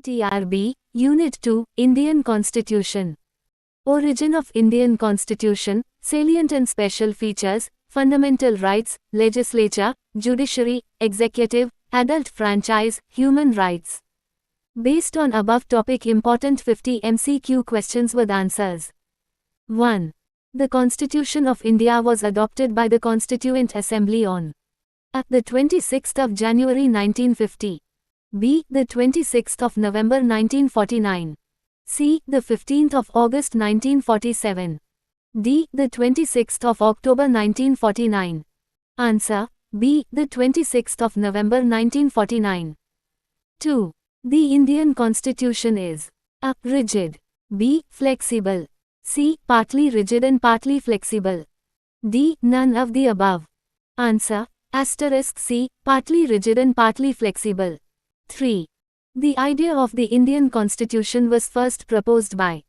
TRB, Unit 2, Indian Constitution. Origin of Indian Constitution, Salient and Special Features, Fundamental Rights, Legislature, Judiciary, Executive, Adult Franchise, Human Rights. Based on above topic, important 50 MCQ questions with answers. 1. The Constitution of India was adopted by the Constituent Assembly on the 26th of January 1950. B. The 26th of November 1949. C. The 15th of August 1947. D. The 26th of October 1949. Answer. B. The 26th of November 1949. 2. The Indian Constitution is A. Rigid. B. Flexible. C. Partly rigid and partly flexible. D. None of the above. Answer. Asterisk C. Partly rigid and partly flexible. 3. The idea of the Indian Constitution was first proposed by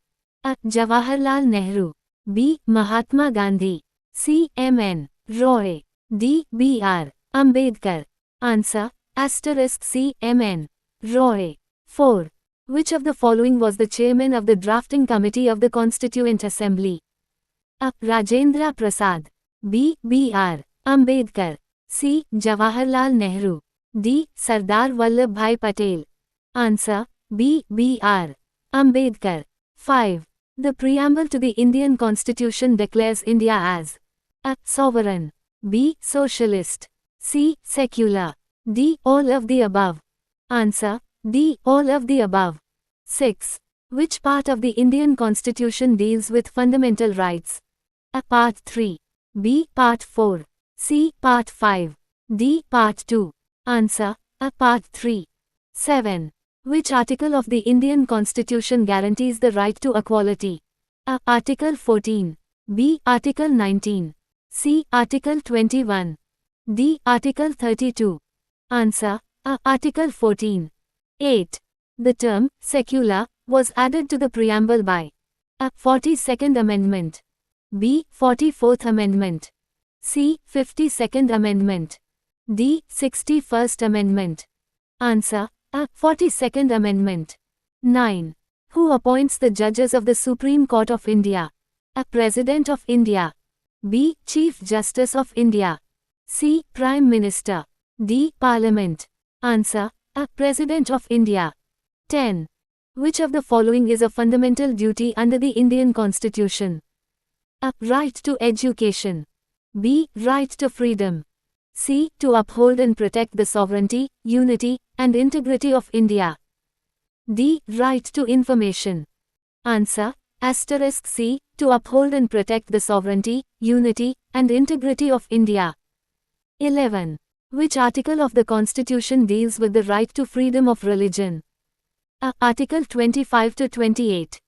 A. Jawaharlal Nehru. B. Mahatma Gandhi. C. M.N. Roy. D. B.R. Ambedkar. Answer. Asterisk C. M.N. Roy. 4. Which of the following was the chairman of the drafting committee of the Constituent Assembly? A. Rajendra Prasad. B. B.R. Ambedkar. C. Jawaharlal Nehru. D. Sardar Vallabhbhai Patel. Answer. B. B.R. Ambedkar. 5. The preamble to the Indian Constitution declares India as A. Sovereign. B. Socialist. C. Secular. D. All of the above. Answer. D. All of the above. 6. Which part of the Indian Constitution deals with fundamental rights? A. Part 3. B. Part 4. C. Part 5. D. Part 2. Answer. A. Part 3. 7. Which article of the Indian Constitution guarantees the right to equality? A. Article 14. B. Article 19. C. Article 21. D. Article 32. Answer. A. Article 14. 8. The term secular was added to the preamble by A. 42nd Amendment. B. 44th Amendment. C. 52nd Amendment. D. 61st Amendment. Answer. A. 42nd Amendment. 9. Who appoints the judges of the Supreme Court of India? A. President of India. B. Chief Justice of India. C. Prime Minister. D. Parliament. Answer. A. President of India. 10. Which of the following is a fundamental duty under the Indian Constitution? A. Right to education. B. Right to freedom. C. To uphold and protect the sovereignty, unity, and integrity of India. D. Right to information. Answer. Asterisk C. To uphold and protect the sovereignty, unity, and integrity of India. 11. Which article of the Constitution deals with the right to freedom of religion? A. Article 25 to 28.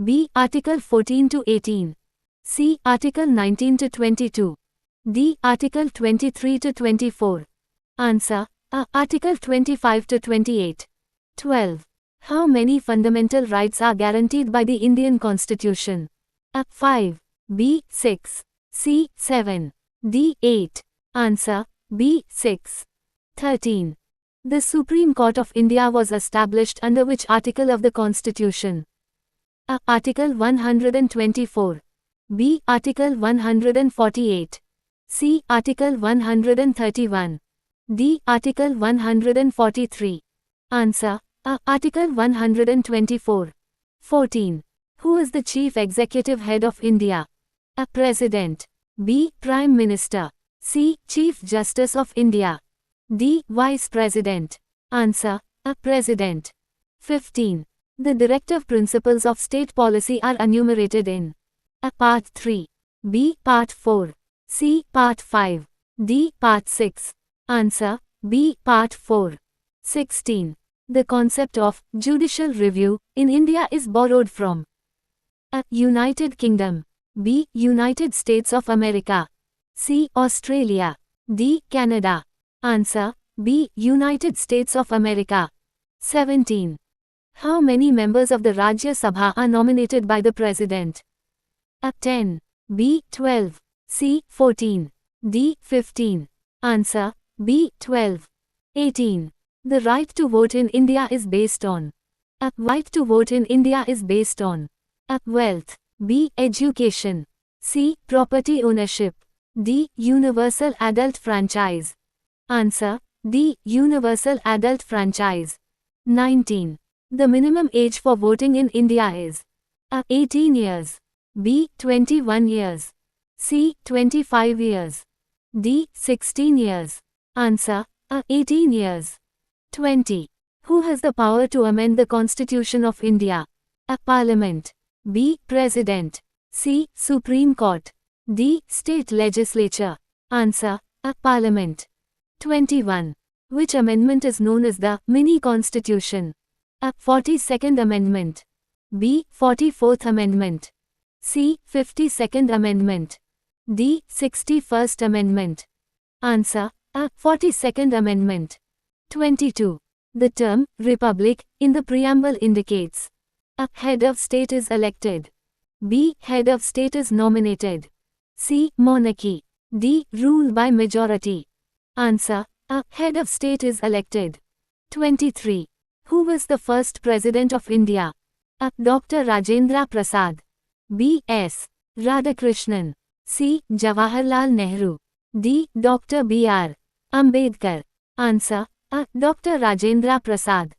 B. Article 14 to 18. C. Article 19 to 22. D. Article 23 to 24. Answer. A. Article 25 to 28. 12. How many fundamental rights are guaranteed by the Indian Constitution? A. 5. B. 6. C. 7. D. 8. Answer. B. 6. 13. The Supreme Court of India was established under which article of the Constitution? A. Article 124. B. Article 148. C. Article 131. D. Article 143. Answer. A. Article 124. 14. Who is the Chief Executive Head of India? A. President. B. Prime Minister. C. Chief Justice of India. D. Vice President. Answer. A. President. 15. The directive principles of state policy are enumerated in A. Part 3. B. Part 4. C. Part 5. D. Part 6. Answer. B. Part 4. 16. The concept of judicial review in India is borrowed from A. United Kingdom. B. United States of America. C. Australia. D. Canada. Answer. B. United States of America. 17. How many members of the Rajya Sabha are nominated by the President? A. 10. B. 12. C. 14. D. 15. Answer. B. 12. 18. The right to vote in India is based on A. Right to vote in India is based on A. Wealth. B. Education. C. Property ownership. D. Universal adult franchise. Answer. D. Universal adult franchise. 19. The minimum age for voting in India is A. 18 years. B. 21 years. C. 25 years. D. 16 years. Answer. A. 18 years. 20. Who has the power to amend the Constitution of India? A. Parliament. B. President. C. Supreme Court. D. State Legislature. Answer. A. Parliament. 21. Which amendment is known as the Mini Constitution? A. 42nd Amendment. B. 44th Amendment. C. 52nd Amendment. D. 61st Amendment. Answer. A. 42nd Amendment. 22. The term Republic in the preamble indicates A. Head of state is elected. B. Head of state is nominated. C. Monarchy. D. Rule by majority. Answer. A. Head of state is elected. 23. Who was the first president of India? A. Dr. Rajendra Prasad. B. S. Radhakrishnan. C. Jawaharlal Nehru. D. Dr. B.R. Ambedkar. Answer. A. Dr. Rajendra Prasad.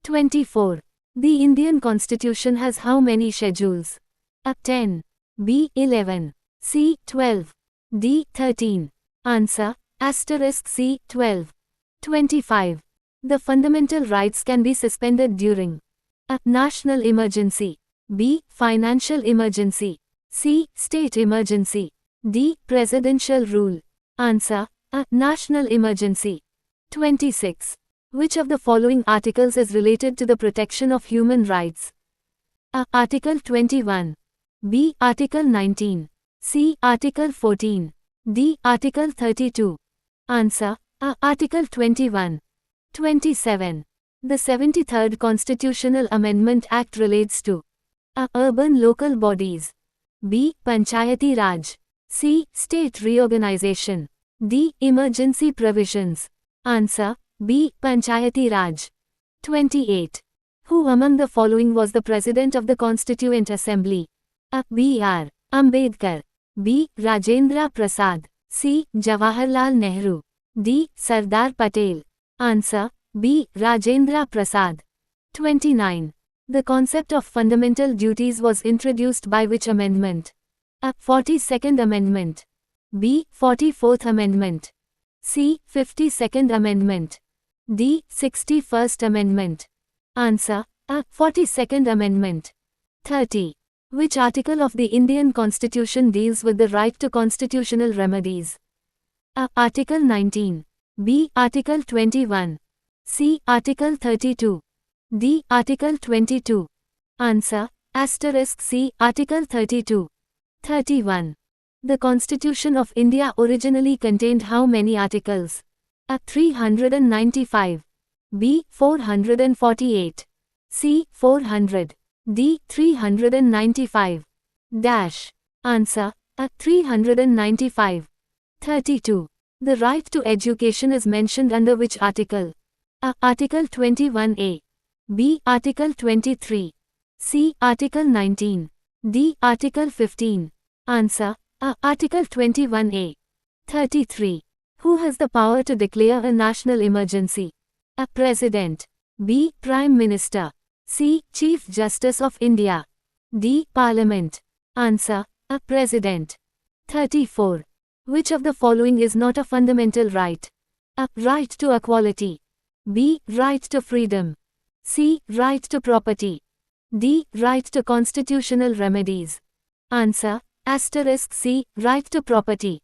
24. The Indian Constitution has how many schedules? A. 10. B. 11. C. 12. D. 13. Answer. Asterisk C. 12. 25. The fundamental rights can be suspended during A. National emergency. B. Financial emergency. C. State emergency. D. Presidential rule. Answer. A. National emergency. 26. Which of the following articles is related to the protection of human rights? A. Article 21. B. Article 19. C. Article 14. D. Article 32. Answer. A. Article 21. 27. The 73rd Constitutional Amendment Act relates to A. Urban local bodies. B. Panchayati Raj. C. State reorganization. D. Emergency provisions. Answer. B. Panchayati Raj. 28. Who among the following was the President of the Constituent Assembly? A. B.R. Ambedkar. B. Rajendra Prasad. C. Jawaharlal Nehru. D. Sardar Patel. Answer. B. Rajendra Prasad. 29. The concept of fundamental duties was introduced by which amendment? A. 42nd Amendment. B. 44th Amendment. C. 52nd Amendment. D. 61st Amendment. Answer. A. 42nd Amendment. 30. Which article of the Indian Constitution deals with the right to constitutional remedies? A. Article 19. B. Article 21. C. Article 32. D. Article 22. Answer. Asterisk C. Article 32. 31. The Constitution of India originally contained how many articles? A. 395. B. 448. C. 400. D. 395. Dash. Answer. A. 395. 32. The right to education is mentioned under which article? A. Article 21A. B. Article 23. C. Article 19. D. Article 15. Answer. A. Article 21A. 33. Who has the power to declare a national emergency? A. President. B. Prime Minister. C. Chief Justice of India. D. Parliament. Answer. A. President. 34. Which of the following is not a fundamental right? A. Right to equality. B. Right to freedom. C. Right to property. D. Right to constitutional remedies. Answer. Asterisk C. Right to property.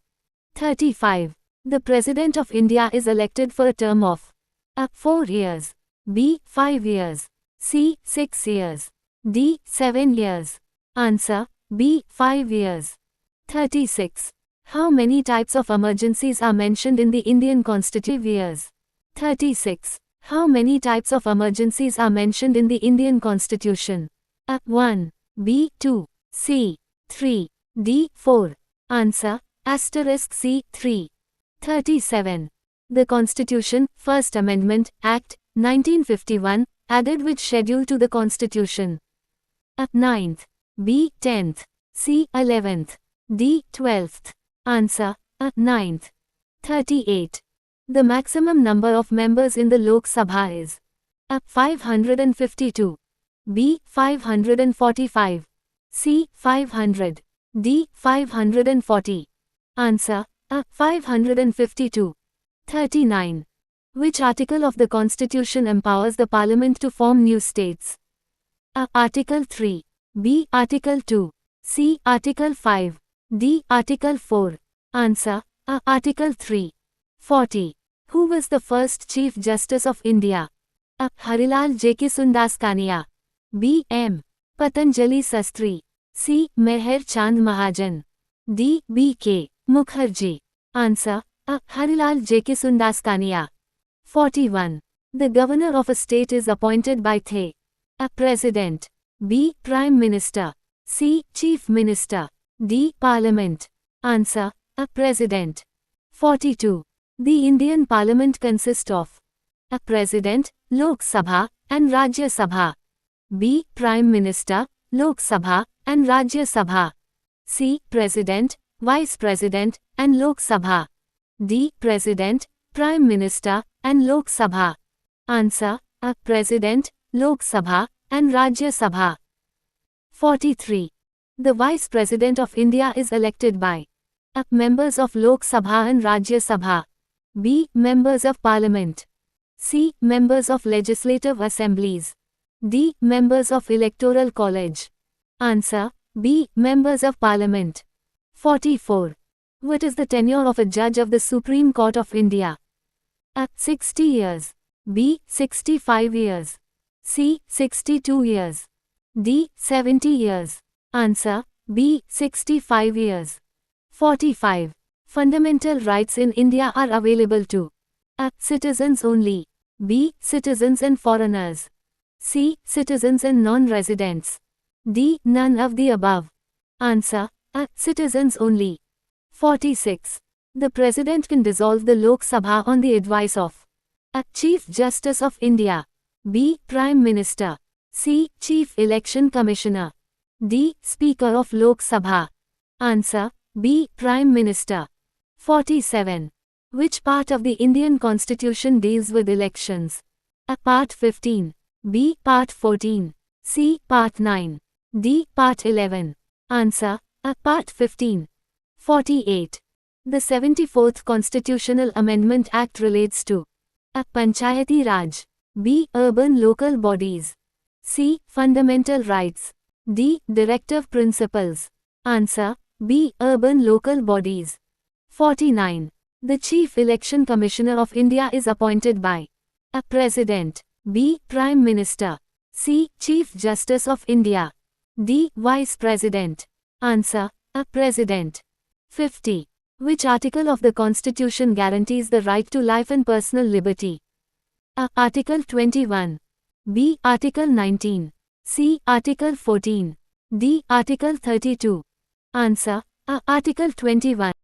35. The President of India is elected for a term of A. 4 years. B. 5 years. C. 6 years. D. 7 years. Answer. B. 5 years. 36. How many types of emergencies are mentioned in the Indian Constitution? Years. 36. How many types of emergencies are mentioned in the Indian Constitution? A. 1. B. 2. C. 3. D. 4. Answer. Asterisk C. 3. 37. The Constitution, First Amendment, Act, 1951, added which schedule to the Constitution? A. 9th. B. 10th. C. 11th. D. 12th. Answer. A. 9th. 38. The maximum number of members in the Lok Sabha is A. 552. B. 545. C. 500. D. 540. Answer. A. 552. 39. Which article of the Constitution empowers the Parliament to form new states? A. Article 3. B. Article 2. C. Article 5. D. Article 4. Answer. A. Article 3. 40. Who was the first Chief Justice of India? A. Harilal Jekisundas Kania. B. M. Patanjali Sastry. C. Meher Chand Mahajan. D. B. K. Mukherjee. Answer. A. Harilal Jekisundas Kania. 41. The governor of a state is appointed by the A. President. B. Prime Minister. C. Chief Minister. D. Parliament. Answer. A. President. 42. The Indian Parliament consists of A. President, Lok Sabha, and Rajya Sabha. B. Prime Minister, Lok Sabha, and Rajya Sabha. C. President, Vice President, and Lok Sabha. D. President, Prime Minister, and Lok Sabha. Answer. A. President, Lok Sabha, and Rajya Sabha. 43. The Vice President of India is elected by A. Members of Lok Sabha and Rajya Sabha. B. Members of Parliament. C. Members of Legislative Assemblies. D. Members of Electoral College. Answer. B. Members of Parliament. 44. What is the tenure of a judge of the Supreme Court of India? A. 60 years. B. 65 years. C. 62 years. D. 70 years. Answer. B. 65 years. 45. Fundamental rights in India are available to A. Citizens only. B. Citizens and foreigners. C. Citizens and non-residents. D. None of the above. Answer. A. Citizens only. 46. The President can dissolve the Lok Sabha on the advice of A. Chief Justice of India. B. Prime Minister. C. Chief Election Commissioner. D. Speaker of Lok Sabha. Answer. B. Prime Minister. 47. Which part of the Indian Constitution deals with elections? A. Part 15. B. Part 14. C. Part 9. D. Part 11. Answer. A. Part 15. 48. The 74th Constitutional Amendment Act relates to A. Panchayati Raj. B. Urban local bodies. C. Fundamental rights. D. Directive principles. Answer. B. Urban local bodies. 49. The Chief Election Commissioner of India is appointed by A. President. B. Prime Minister. C. Chief Justice of India. D. Vice President. Answer. A. President. 50. Which article of the Constitution guarantees the right to life and personal liberty? A. Article 21. B. Article 19. C. Article 14. D. Article 32. Answer. A. Article 21.